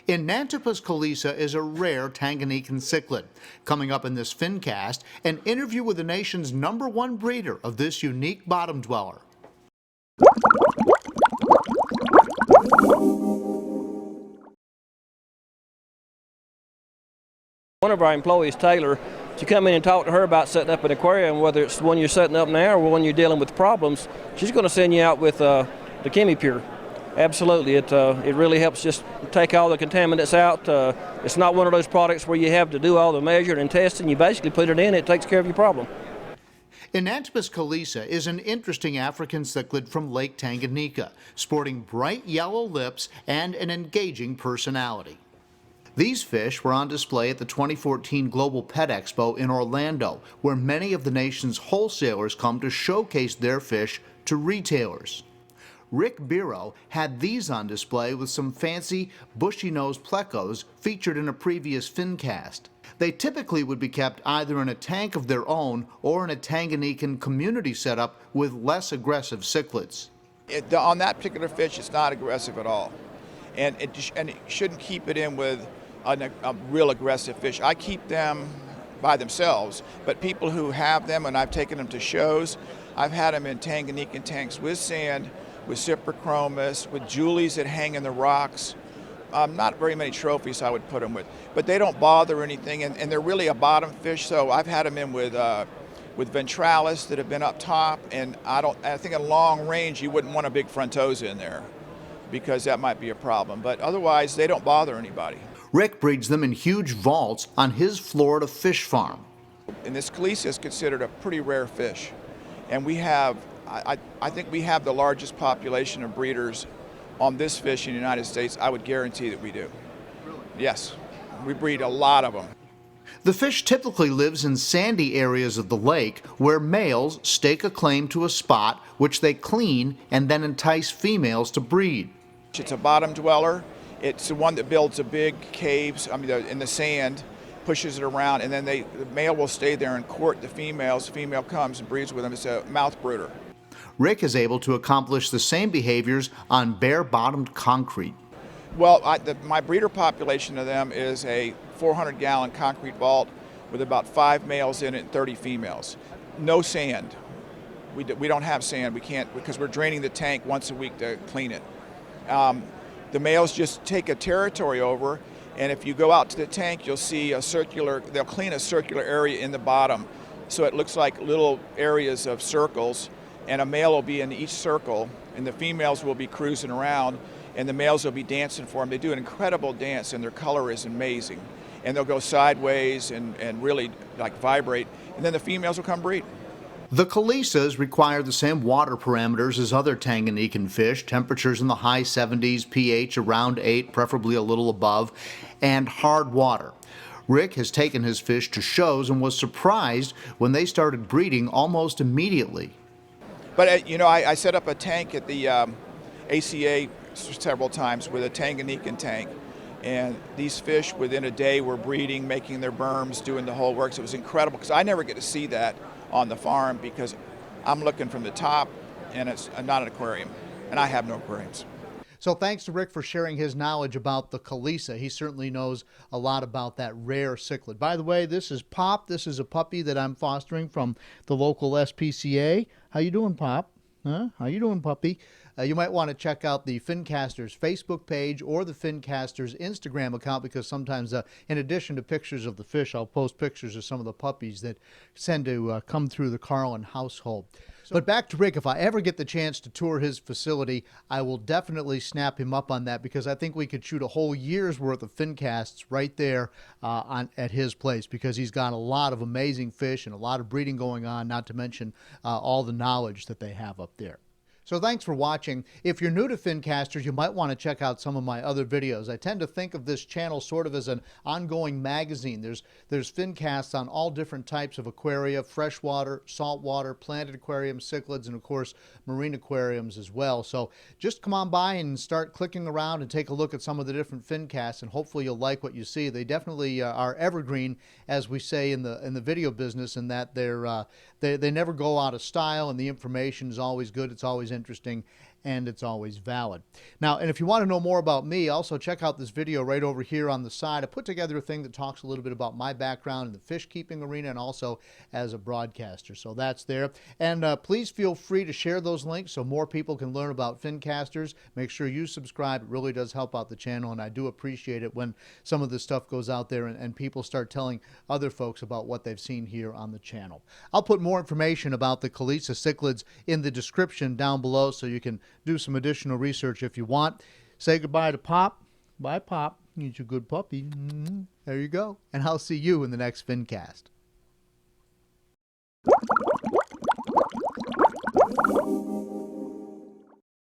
Enantiopus Kilesa is a rare Tanganyikan cichlid. Coming up in this Fincast, an interview with the nation's #1 breeder of this unique bottom dweller. One of our employees, Taylor, to come in and talk to her about setting up an aquarium, whether it's the one you're setting up now or one you're dealing with problems, she's going to send you out with the ChemiPure. Absolutely, it really helps just take all the contaminants out. It's not one of those products where you have to do all the measuring and testing. You basically put it in, it takes care of your problem. Enantiopus Kilesa is an interesting African cichlid from Lake Tanganyika, sporting bright yellow lips and an engaging personality. These fish were on display at the 2014 Global Pet Expo in Orlando, where many of the nation's wholesalers come to showcase their fish to retailers. Rick Biro had these on display with some fancy bushy-nosed plecos featured in a previous Fincast. They typically would be kept either in a tank of their own or in a Tanganyikan community setup with less aggressive cichlids. On that particular fish, it's not aggressive at all. And it shouldn't keep it in with a real aggressive fish. I keep them by themselves, but people who have them, and I've taken them to shows, I've had them in Tanganyikan tanks with sand, with cyprichromis, with julies that hang in the rocks. Not very many trophies I would put them with, but they don't bother anything, and they're really a bottom fish. So I've had them in with ventralis that have been up top, and I think at long range you wouldn't want a big frontosa in there because that might be a problem. But otherwise, they don't bother anybody. Rick breeds them in huge vaults on his Florida fish farm. And this Kilesa is considered a pretty rare fish, and we have. I think we have the largest population of breeders on this fish in the United States. I would guarantee that we do. Really? Yes, we breed a lot of them. The fish typically lives in sandy areas of the lake where males stake a claim to a spot which they clean and then entice females to breed. It's a bottom dweller. It's the one that builds a big caves, in the sand, pushes it around, and then the male will stay there and court the females. The female comes and breeds with them. It's a mouth brooder. Rick is able to accomplish the same behaviors on bare-bottomed concrete. Well, my breeder population of them is a 400-gallon concrete vault with about 5 males in it and 30 females. No sand. We don't have sand. We can't, because we're draining the tank once a week to clean it. The males just take a territory over, and if you go out to the tank, you'll see they'll clean a circular area in the bottom. So it looks like little areas of circles, and a male will be in each circle, and the females will be cruising around, and the males will be dancing for them. They do an incredible dance, and their color is amazing. And they'll go sideways and really vibrate, and then the females will come breed. The Kilesas require the same water parameters as other Tanganyikan fish, temperatures in the high 70s, pH around 8, preferably a little above, and hard water. Rick has taken his fish to shows and was surprised when they started breeding almost immediately. But I set up a tank at the ACA several times with a Tanganyikan tank, and these fish within a day were breeding, making their berms, doing the whole works. It was incredible because I never get to see that on the farm because I'm looking from the top, and it's not an aquarium, and I have no aquariums. So thanks to Rick for sharing his knowledge about the Kilesa. He certainly knows a lot about that rare cichlid. By the way, this is Pop. This is a puppy that I'm fostering from the local SPCA. How you doing, Pop? Huh? How you doing, puppy? You might want to check out the Fincasters Facebook page or the Fincasters Instagram account, because sometimes, in addition to pictures of the fish, I'll post pictures of some of the puppies that tend to come through the Carlin household. But back to Rick, if I ever get the chance to tour his facility, I will definitely snap him up on that, because I think we could shoot a whole year's worth of Fincasts right there at his place, because he's got a lot of amazing fish and a lot of breeding going on, not to mention all the knowledge that they have up there. So thanks for watching. If you're new to Fincasters, you might want to check out some of my other videos. I tend to think of this channel sort of as an ongoing magazine. There's Fincasts on all different types of aquaria: freshwater, saltwater, planted aquariums, cichlids, and of course marine aquariums as well. So just come on by and start clicking around and take a look at some of the different Fincasts, and hopefully you'll like what you see. They definitely are evergreen, as we say in the video business, in that they never go out of style, and the information is always good. It's always interesting, and it's always valid. Now, and if you want to know more about me, also check out this video right over here on the side. I put together a thing that talks a little bit about my background in the fish keeping arena and also as a broadcaster. So that's there. And please feel free to share those links so more people can learn about Fincasters. Make sure you subscribe. It really does help out the channel, and I do appreciate it when some of this stuff goes out there and people start telling other folks about what they've seen here on the channel. I'll put more information about the Kilesa cichlids in the description down below so you can do some additional research if you want. Say goodbye to Pop. Bye, Pop. He's a good puppy. There you go. And I'll see you in the next Fincast.